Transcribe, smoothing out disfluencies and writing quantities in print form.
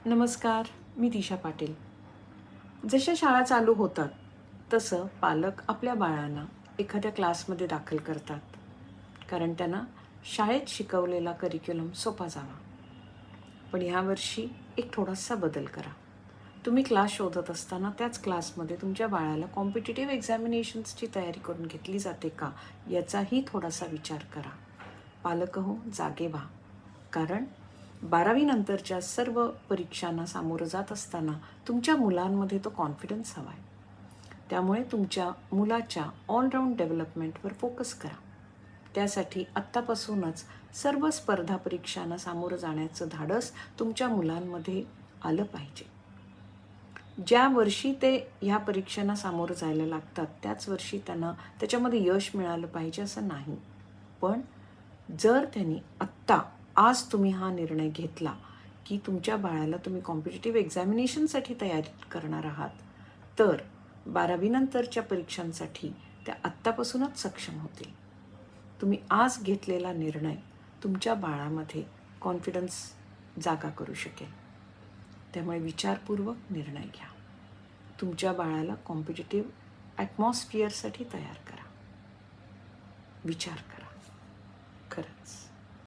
नमस्कार, मी दिशा पाटील. जशा शाळा चालू होतात तसं पालक आपल्या बाळांना एखाद्या क्लासमध्ये दाखल करतात, कारण त्यांना शाळेत शिकवलेला करिक्युलम सोपा जावा. पण ह्यावर्षी एक थोडासा बदल करा. तुम्ही क्लास शोधत असताना त्याच क्लासमध्ये तुमच्या बाळाला कॉम्पिटिटिव्ह एक्झामिनेशन्सची तयारी करून घेतली जाते का, याचाही थोडासा विचार करा. पालक हो, जागे व्हा. कारण 12वी नंतरच्या सर्व परीक्षांना सामोरं जात असताना तुमच्या मुलांमध्ये तो कॉन्फिडन्स हवा आहे. त्यामुळे तुमच्या मुलाच्या ऑलराऊंड डेव्हलपमेंटवर फोकस करा. त्यासाठी आत्तापासूनच सर्व स्पर्धा परीक्षांना सामोरं जाण्याचं धाडस तुमच्या मुलांमध्ये आलं पाहिजे. ज्या वर्षी ते ह्या परीक्षांना सामोरं जायला लागतात त्याच वर्षी त्यांना त्याच्यामध्ये यश मिळालं पाहिजे असं नाही. पण जर त्यांनी आज तुम्ही हा निर्णय घेतला की तुमच्या बाळाला तुम्ही कॉम्पिटिटिव्ह एक्झामिनेशनसाठी तयारी करणार आहात, तर 12वी नंतरच्या परीक्षांसाठी त्या आत्तापासूनच सक्षम होतील. तुम्ही आज घेतलेला निर्णय तुमच्या बाळामध्ये कॉन्फिडन्स जागा करू शकेल. त्यामुळे विचारपूर्वक निर्णय घ्या. तुमच्या बाळाला कॉम्पिटिटिव्ह ॲटमॉस्फिअरसाठी तयार करा. विचार करा. खरंच.